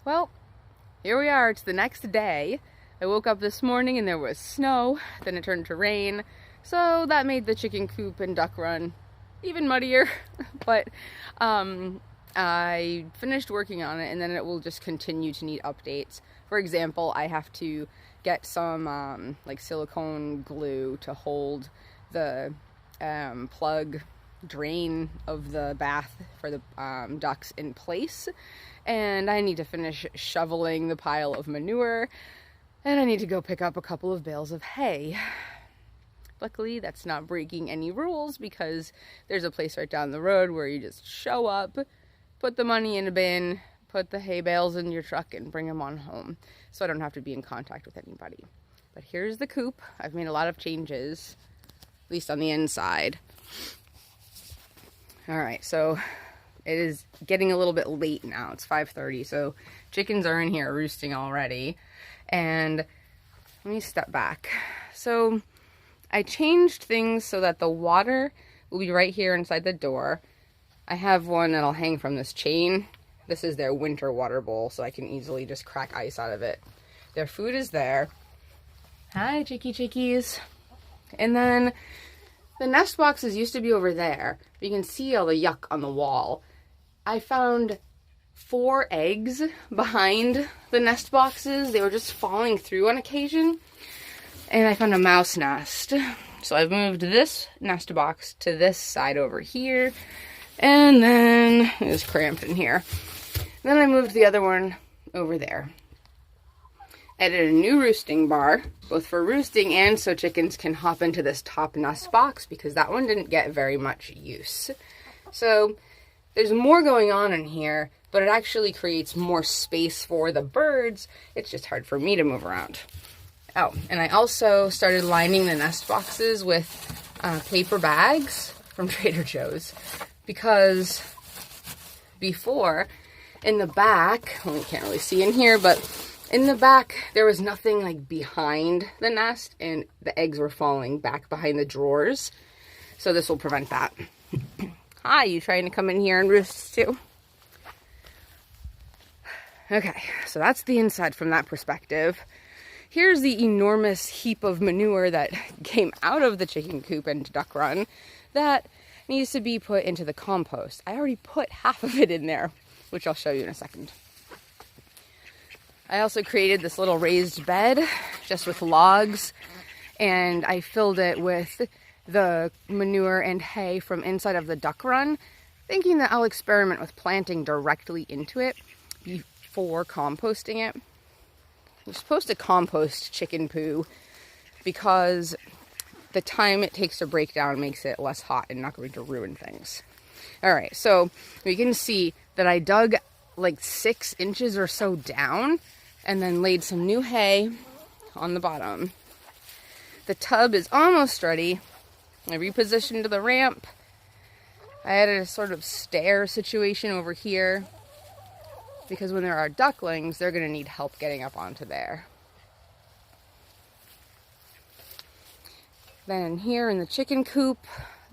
Well, here we are. It's the next day. I woke up this morning and there was snow, then it turned to rain, so that made the chicken coop and duck run even muddier. But I finished working on it, and then it will just continue to need updates. For example, I have to get some like silicone glue to hold the plug drain of the bath for the ducks in place, and I need to finish shoveling the pile of manure, and I need to go pick up a couple of bales of hay. Luckily, that's not breaking any rules because there's a place right down the road where you just show up, put the money in a bin, put the hay bales in your truck, and bring them on home, so I don't have to be in contact with anybody. But here's the coop. I've made a lot of changes, at least on the inside. Alright, so it is getting a little bit late now. It's 5:30, so chickens are in here roosting already. And let me step back. So I changed things so that the water will be right here inside the door. I have one that'll hang from this chain. This is their winter water bowl, so I can easily just crack ice out of it. Their food is there. Hi, chickies. And then the nest boxes used to be over there. You can see all the yuck on the wall. I found 4 eggs behind the nest boxes. They were just falling through on occasion. And I found a mouse nest. So I've moved this nest box to this side over here. And then it was cramped in here. Then I moved the other one over there. Added a new roosting bar, both for roosting and so chickens can hop into this top nest box, because that one didn't get very much use. So there's more going on in here, but it actually creates more space for the birds. It's just hard for me to move around. Oh, and I also started lining the nest boxes with paper bags from Trader Joe's, because before, in the back, well, you can't really see in here, but in the back, there was nothing like behind the nest, and the eggs were falling back behind the drawers. So this will prevent that. Hi, you trying to come in here and roost too? Okay, so that's the inside from that perspective. Here's the enormous heap of manure that came out of the chicken coop and duck run that needs to be put into the compost. I already put half of it in there, which I'll show you in a second. I also created this little raised bed just with logs, and I filled it with the manure and hay from inside of the duck run, thinking that I'll experiment with planting directly into it before composting it. You're supposed to compost chicken poo because the time it takes to break down makes it less hot and not going to ruin things. Alright, so you can see that I dug like 6 inches or so down and then laid some new hay on the bottom. The tub is almost ready. I repositioned the ramp. I added a sort of stair situation over here because when there are ducklings, they're going to need help getting up onto there. Then here in the chicken coop,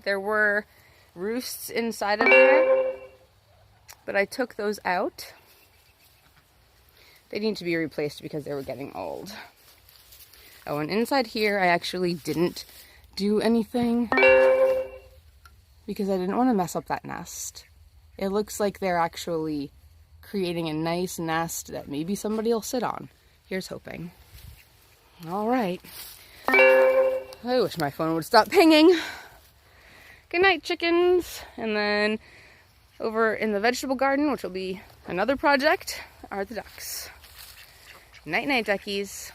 there were roosts inside of there, but I took those out. They need to be replaced because they were getting old. Oh, and inside here, I actually didn't do anything because I didn't want to mess up that nest. It looks like they're actually creating a nice nest that maybe somebody will sit on. Here's hoping. All right. I wish my phone would stop pinging. Good night, chickens. And then over in the vegetable garden, which will be another project, are the ducks. Night-night, duckies.